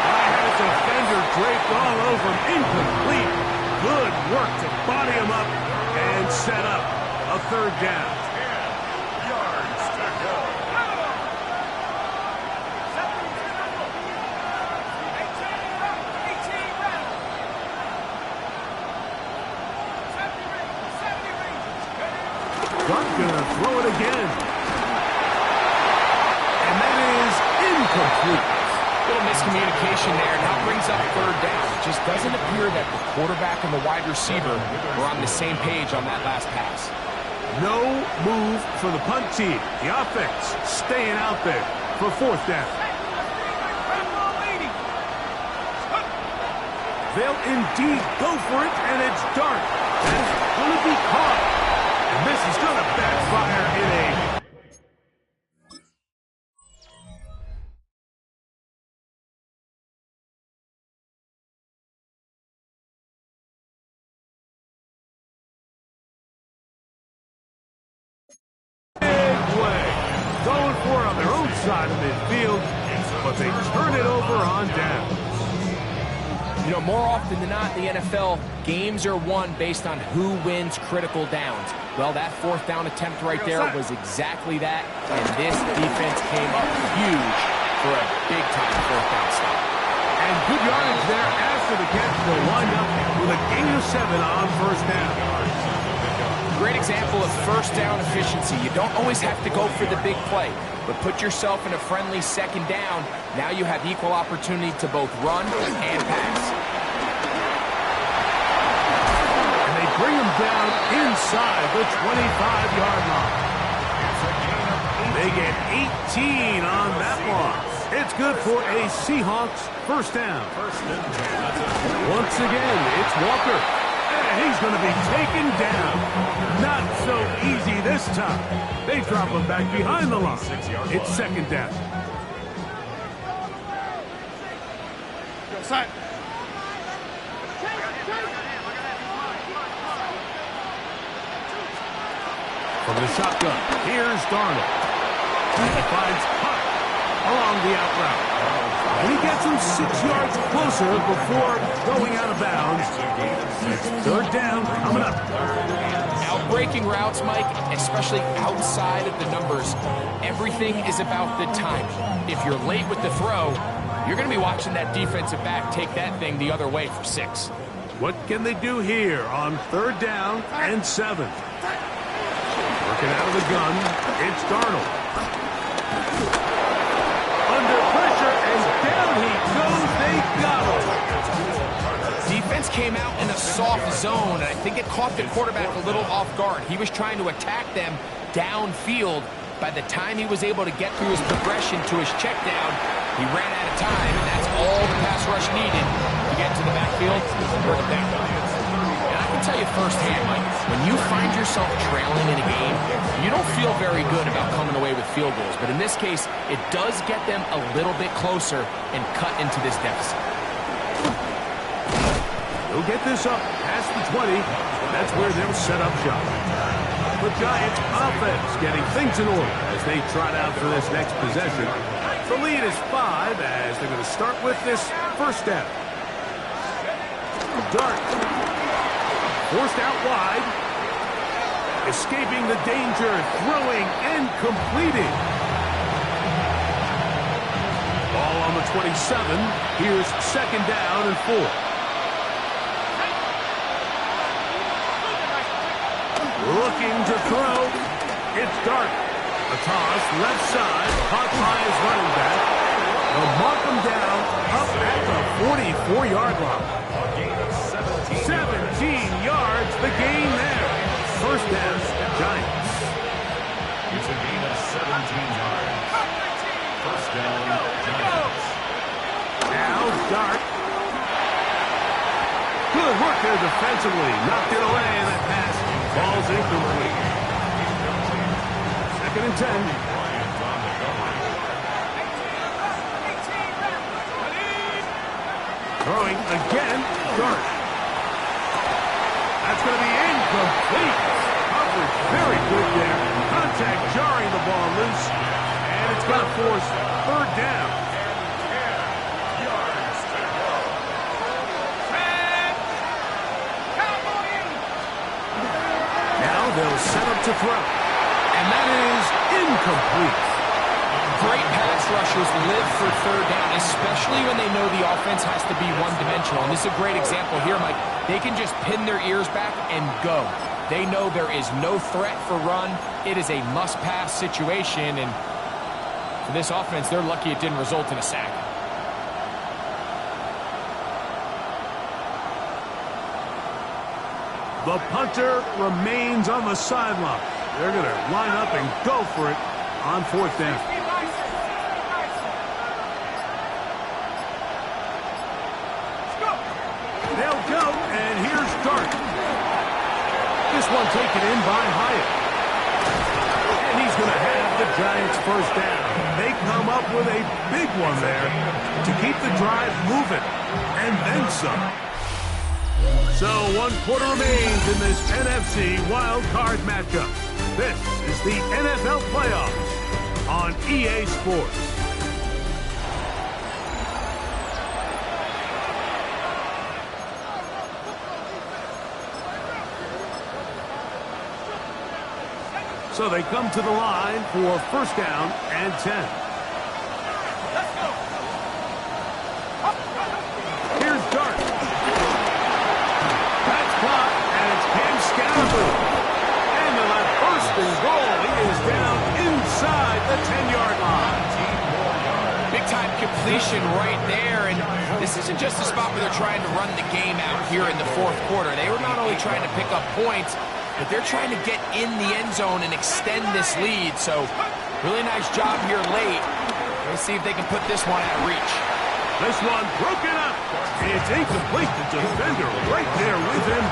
I had a defender draped all over him. Incomplete. Good work to body him up and set up a third down. Gonna throw it again. And that is incomplete. Little miscommunication there. Now brings up third down. It just doesn't appear that the quarterback and the wide receiver were on the same page on that last pass. No move for the punt team. The offense staying out there for fourth down. They'll indeed go for it, and it's Dart. That's going to be caught. And this is going to backfire in a... big way. Going for it on their own side of midfield, but they turn it over on down. You know, more often than not in the NFL, games are won based on who wins critical downs. Well, that fourth down attempt right there was exactly that, and this defense came up huge for a big-time fourth down stop. And good yardage there after the catch. They'll wind up with a gain of 7 on first down. Great example of first down efficiency. You don't always have to go for the big play, but put yourself in a friendly second down. Now you have equal opportunity to both run and pass. And they bring him down inside the 25-yard line. They get 18 on that one. It's good for a Seahawks first down. Once again, it's Walker. And he's going to be taken down. Not so easy this time. They drop him back behind the line. It's second down. From the shotgun, here's Darnold. He finds Hunt along the out route. And he gets him 6 yards closer before going out of bounds. Third down coming up. Out-breaking routes, Mike, especially outside of the numbers, everything is about the timing. If you're late with the throw, you're going to be watching that defensive back take that thing the other way for 6. What can they do here on third down and 7? Working out of the gun, it's Darnold. Under pressure, and down he goes. They got him. Defense came out in a soft zone, and I think it caught the quarterback a little off guard. He was trying to attack them downfield. By the time he was able to get through his progression to his check down, He ran out of time, and that's all the pass rush needed to get to the backfield and bring it down. And I can tell you firsthand, Mike, when you find yourself trailing in a game, you don't feel very good about coming away with field goals. But in this case, it does get them a little bit closer and cut into this deficit. They'll get this up past the 20. That's where they'll set up shop. The Giants offense getting things in order as they trot out for this next possession. The lead is 5 as they're going to start with this first down. Dart. Forced out wide. Escaping the danger. Throwing and completing. Ball on the 27. Here's second down and 4. Looking to throw. It's Dart. A toss, left side, caught by his running back. They'll mark him down up at the 44-yard line. 17 yards, the gain there. First down, Giants. It's a gain of 17 yards. First down, Giants. Now Dart. Good work there defensively. Knocked it away, and that pass falls incomplete. Second and 10. Throwing again, Dart. That's going to be incomplete. Coverage very good there. Contact jarring the ball loose, and it's going to force third down. Now they'll set up to throw. And that is incomplete. Great pass rushers live for third down, especially when they know the offense has to be one-dimensional. And this is a great example here, Mike. They can just pin their ears back and go. They know there is no threat for run. It is a must-pass situation, and for this offense, they're lucky it didn't result in a sack. The punter remains on the sideline. They're going to line up and go for it on fourth down. They'll go, and here's Dart. This one taken in by Hyatt. And he's going to have the Giants first down. They come up with a big one there to keep the drive moving, and then some. So 1 quarter remains in this NFC wild card matchup. This is the NFL playoffs on EA Sports. So they come to the line for first down and 10. Here's Dart. That's caught, and it's Cam Scalaboo. And they'll have first and goal. He is down inside the 10-yard line. Big-time completion right there, and this isn't just a spot where they're trying to run the game out here in the fourth quarter. They were not only trying to pick up points, but they're trying to get in the end zone and extend this lead. So, really nice job here late. Let's see if they can put this one out of reach. This one broken up. It's incomplete. The defender right there with him.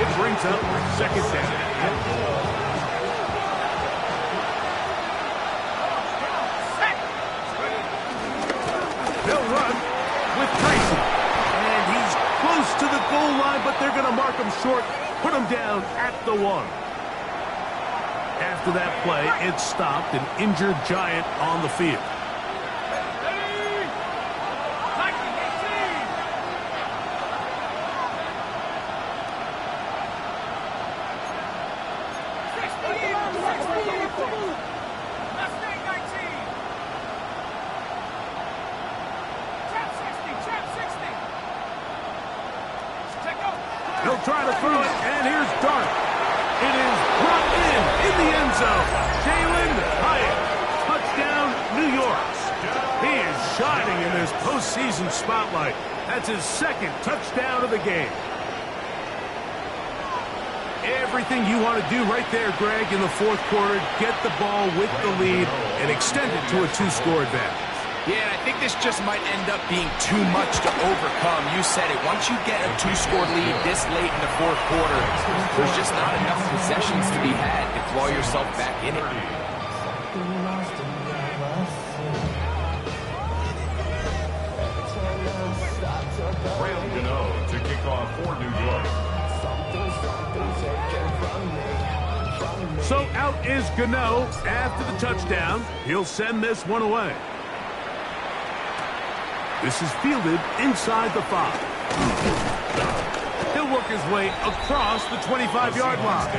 It brings up second down. They'll run with Tracy. And he's close to the goal line, but they're going to mark him short. Put him down at the 1. After that play, it stopped. An injured Giant on the field. They'll try to throw it, and here's Dart. It is brought in the end zone. Jalen Hyatt, touchdown, New York. He is shining in this postseason spotlight. That's his second touchdown of the game. Everything you want to do right there, Greg, in the fourth quarter, get the ball with the lead and extend it to a 2-score advantage. Yeah, I think this just might end up being too much to overcome. You said it. Once you get a 2-score lead this late in the fourth quarter, there's just not enough possessions to be had to claw yourself back in it. Graham Gano to kick off for New York. So out is Gano after the touchdown. He'll send this one away. This is fielded inside the 5. He'll work his way across the 25-yard line.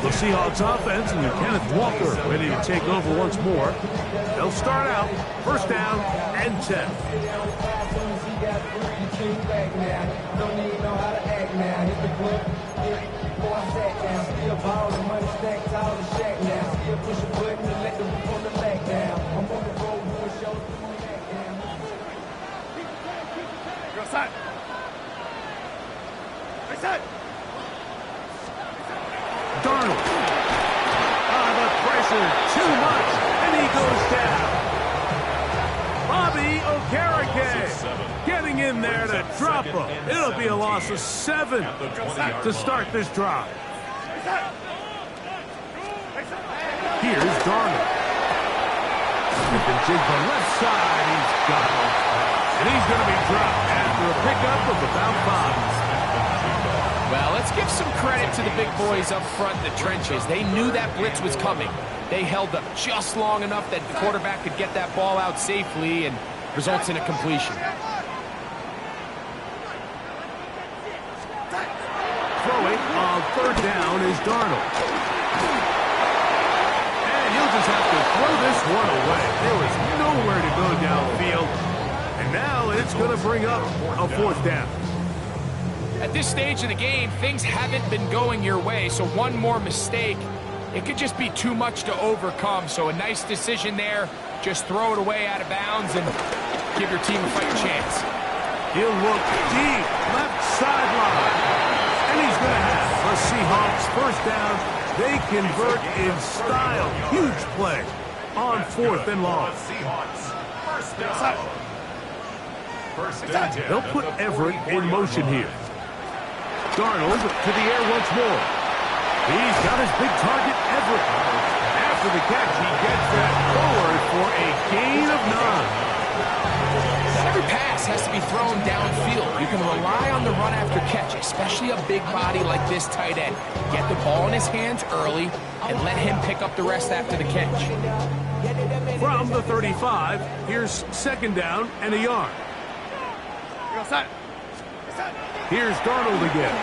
The Seahawks offense and Kenneth Walker ready to take over once more. They'll start out first down and 10. Darnold. The pressure, too much, and he goes down. Bobby Okereke getting in there to drop him. It'll be a loss of 7 to start this drive. Here's Darnold. Snip and jig the left side. He's got it. And he's going to be dropped after a pickup of about 5. Well, let's give some credit to the big boys up front in the trenches. They knew that blitz was coming. They held up just long enough that the quarterback could get that ball out safely and results in a completion. Throwing on third down is Darnold. And he'll just have to throw this one away. There was nowhere to go downfield. And now it's going to bring up a fourth down. At this stage of the game, things haven't been going your way, so one more mistake, it could just be too much to overcome. So a nice decision there. Just throw it away out of bounds and give your team a fighting chance. He'll look deep, left sideline. And he's going to have the Seahawks first down. They convert in style. Huge play on 4th and long. Seahawks first down. First and 10. They'll put Everett in motion here. Darnold to the air once more. He's got his big target, Everett. After the catch, he gets that forward for a gain of 9. Not every pass has to be thrown downfield. You can rely on the run after catch, especially a big body like this tight end. Get the ball in his hands early and let him pick up the rest after the catch. From the 35, here's second down and a yard. Here's Darnold again.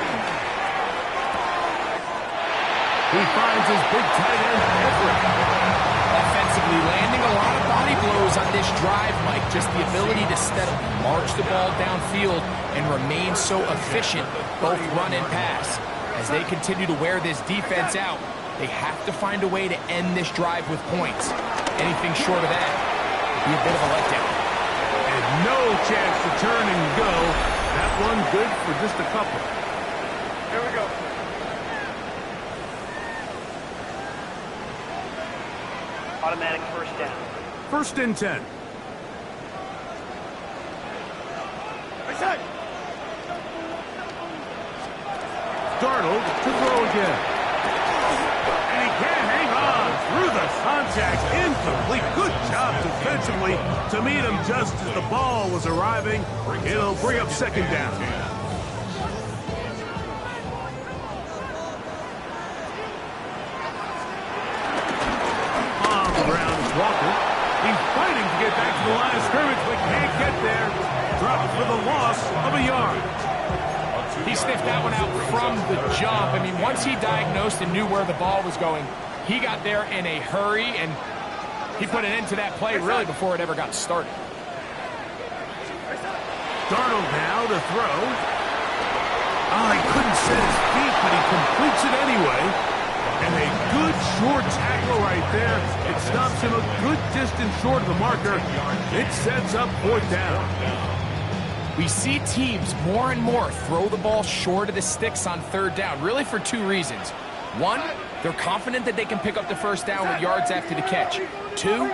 He finds his big tight end, Everett. Offensively landing a lot of body blows on this drive, Mike. Just the ability to steadily march the ball downfield and remain so efficient, both run and pass. As they continue to wear this defense out, they have to find a way to end this drive with points. Anything short of that would be a bit of a letdown. And no chance to turn and go. That one good for just a couple. Here we go. Automatic first down. First and 10. Darnold to throw again. And he can't hang on through the contact. Incomplete. Good job defensively to meet him just as the ball was arriving. It'll bring up second down. On the ground is Walker. He's fighting to get back to the line of scrimmage, but can't get there. Dropped for the loss of a yard. He sniffed that one out from the jump. I mean, once he diagnosed and knew where the ball was going, he got there in a hurry, and he put an end to that play really before it ever got started. Darnold now to throw. He couldn't set his feet, but he completes it anyway. And a good short tackle right there. It stops him a good distance short of the marker. It sets up fourth down. We see teams more and more throw the ball short of the sticks on third down, really for two reasons. One, they're confident that they can pick up the first down with yards after the catch. Two,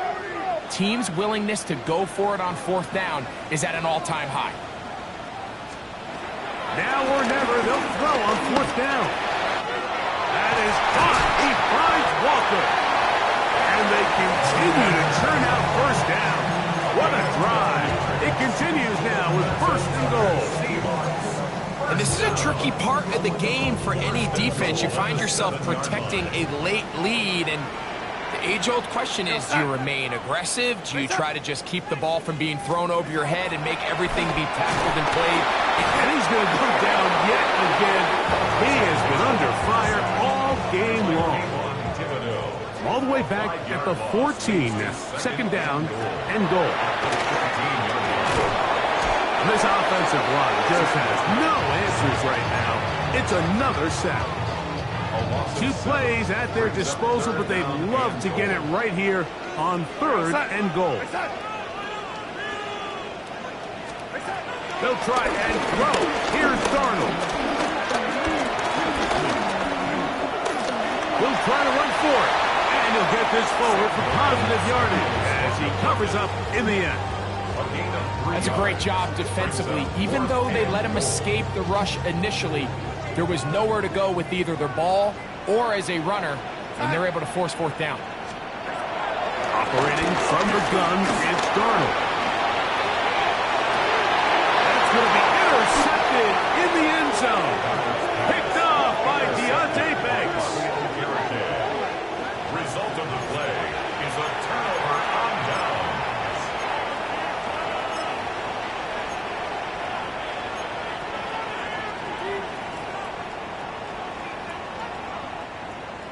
teams' willingness to go for it on 4th down is at an all-time high. Now or never, they'll throw on 4th down. That is caught. He finds Walker. And they continue to churn out 1st down. What a drive. It continues now with 1st and goal. And this is a tricky part of the game for any defense. You find yourself protecting a late lead, and the age-old question is, do you remain aggressive? Do you try to just keep the ball from being thrown over your head and make everything be tackled and played? And he's going to go down yet again. He has been under fire all game long. All the way back at the 14 now. 2nd down and goal. This offensive line just has no answers right now. It's another sack. 2 plays at their disposal, but they'd love to get it right here on 3rd and goal. They'll try and throw. Here's Darnold. He'll try to run for it. And he'll get this forward for positive yardage as he covers up in the end. That's a great job defensively. Even though they let him escape the rush initially, there was nowhere to go with either their ball or as a runner, and they're able to force 4th down. Operating from the gun, it's Darnold. That's going to be intercepted in the end zone. Picked off by Deontay Banks. Result of the play is a turnover on downs.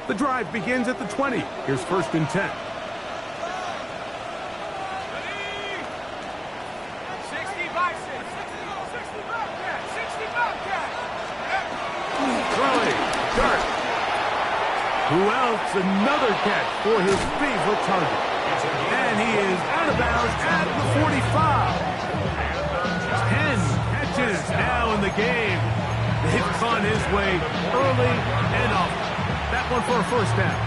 The drive begins at the 20. Here's 1st and 10. 60 Bison. 60 Bobcat. 60 Bobcat. Throwing. Dart. Who else? Another catch for his favorite target. And he is out of bounds at the 45. 10 catches now in the game. They've gone his way early and often. That one for a 1st down.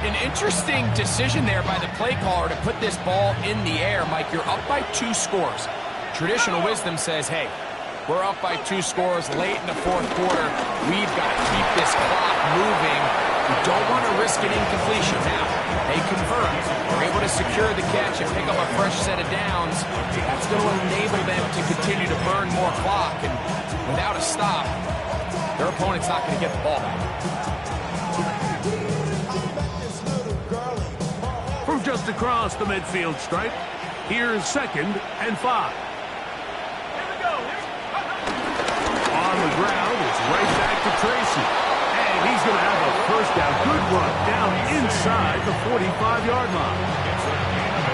An interesting decision there by the play caller to put this ball in the air. Mike, you're up by 2 scores. Traditional wisdom says, hey, we're up by 2 scores late in the 4th quarter. We've got to keep this clock moving. We don't want to risk an incompletion. Now, they convert. They're able to secure the catch and pick up a fresh set of downs. That's going to enable them to continue to burn more clock. And without a stop, their opponent's not going to get the ball back. From just across the midfield stripe, here's 2nd and 5. On the ground, it's right back to Tracy. And he's going to have a 1st down. Good run down inside the 45-yard line.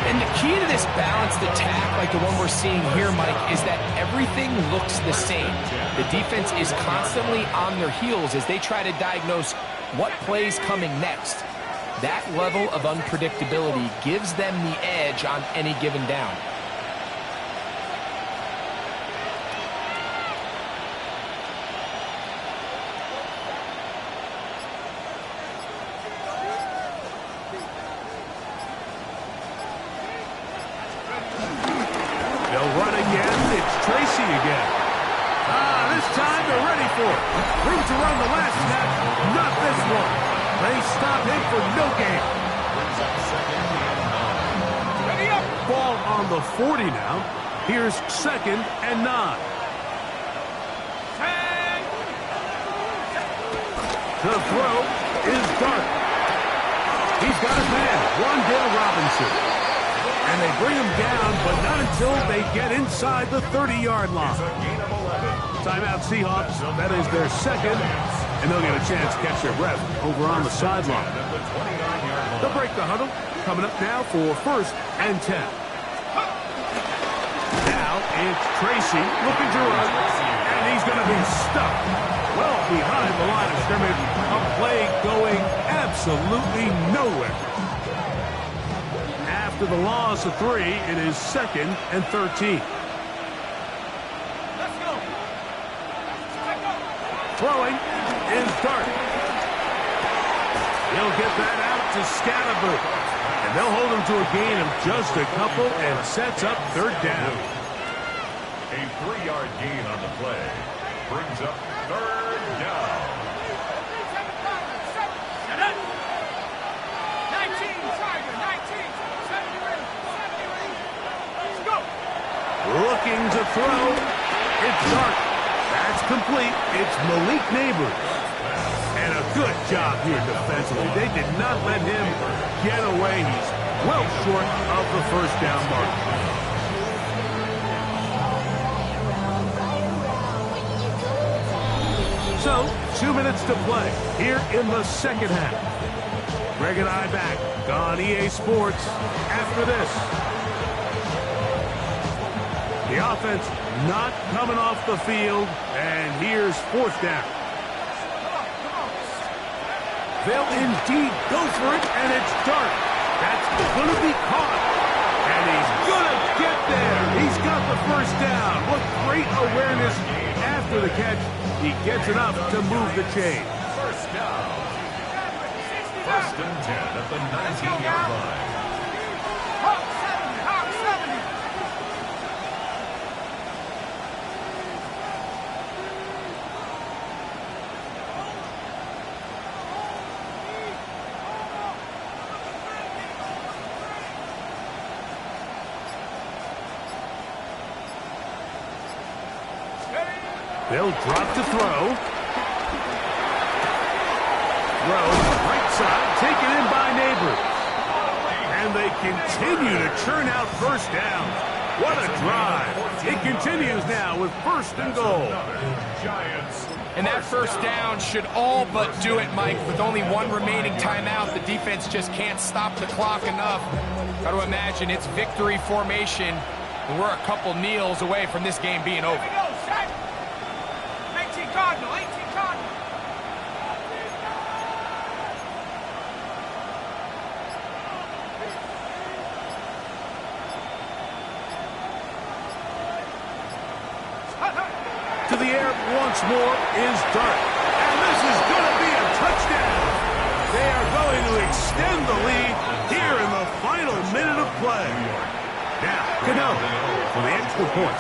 And the key to this balanced attack, like the one we're seeing here, Mike, is that everything looks the same. The defense is constantly on their heels as they try to diagnose what play's coming next. That level of unpredictability gives them the edge on any given down. They'll run again. It's Tracy again. This time they're ready for it. Room to run the last snap. Not this one. They stop him for no gain. Ready up. Ball on the 40 now. Here's 2nd and 9. 10. The throw is Dart. He's got his man, Wandale Robinson. And they bring him down, but not until they get inside the 30-yard line. Timeout Seahawks. That is their 2nd. And they'll get a chance to catch their breath over on the sideline. They'll break the huddle. Coming up now for 1st and 10. Now it's Tracy looking to run. And he's going to be stuck well behind the line of scrimmage. A play going absolutely nowhere. After the loss of 3, it is 2nd and 13. Let's go. Throwing is Dart. He'll get that out to Scatterboot. And they'll hold him to a gain of just a couple and sets up third down. A 3-yard gain on the play brings up third down. 19, Tiger, 19. 70 ring, 70 ring. Let's go. Looking to throw. It's Dart. That's complete. It's Malik Neighbors. And a good job here defensively. They did not let him get away. He's well short of the first down mark. So, 2 minutes to play here in the second half. Greg and I back on EA Sports after this. The offense not coming off the field, and here's fourth down. They'll indeed go for it, and it's Dart. That's going to be caught, and he's going to get there. He's got the first down. What great awareness after the catch. He gets enough to move the chain. First down. First and 10 at the 19-yard line. Hawk 70, Hawk 70. They'll drop to throw. Throw right side, taken in by Neighbors. And they continue to churn out first down. What a drive. It continues now with first and goal. Giants. And that first down should all but do it, Mike. With only one remaining timeout, the defense just can't stop the clock enough. Got to imagine it's victory formation, and we're a couple kneels away from this game being over. Here we go, set. 18 Cardinal, 18 Cardinal. To the air once more is Dart. And this is going to be a touchdown. They are going to extend the lead here in the final minute of play. Now, Cano for the extra point.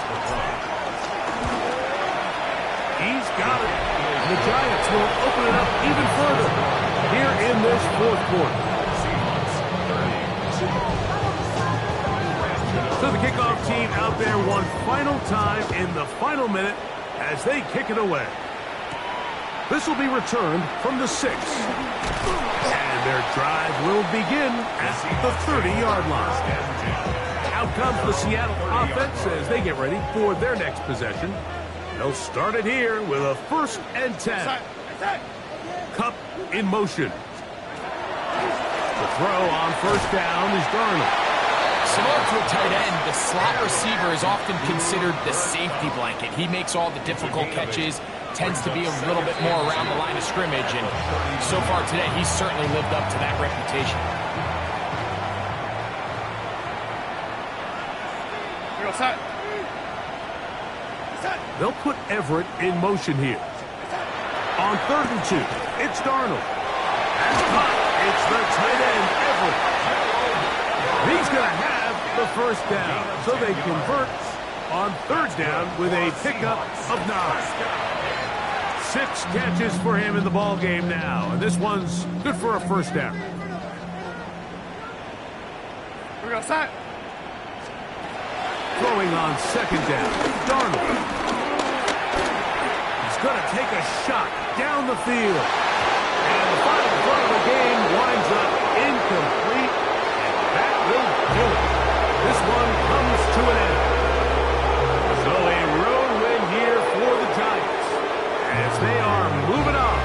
He's got it. The Giants will open it up even further here in this fourth quarter. So the kickoff team out there one final time in the final minute as they kick it away. This will be returned from the 6. And their drive will begin at the 30-yard line. Out comes the Seattle offense as they get ready for their next possession. They'll start it here with a 1st and 10. Cup in motion. The throw on first down is Darnold. Similar to a tight end, the slot receiver is often considered the safety blanket. He makes all the difficult catches, tends to be a little bit more around the line of scrimmage, and so far today, he's certainly lived up to that reputation. Here we go, set. They'll put Everett in motion here. On 3rd and 2, it's Darnold. That's caught. It's the tight end, Everett. He's going to have the first down, so they convert on 3rd down with a pickup of 9. 6 catches for him in the ball game now, and this one's good for a first down. Here we go, set. Throwing on 2nd down, Darnold. He's going to take a shot down the field. And the final throw of the game winds up incomplete. And that will do it. This one comes to an end. So a road win here for the Giants. As they are moving on.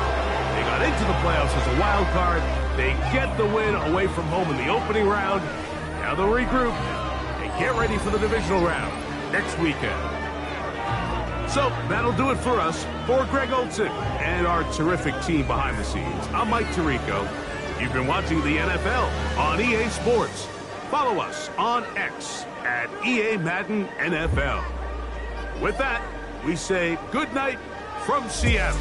They got into the playoffs as a wild card. They get the win away from home in the opening round. Now they'll regroup and get ready for the divisional round next weekend. So that'll do it for us. For Greg Olson and our terrific team behind the scenes, I'm Mike Tirico. You've been watching the NFL on EA Sports. Follow us on X at EA Madden NFL. With that, we say good night from Seattle.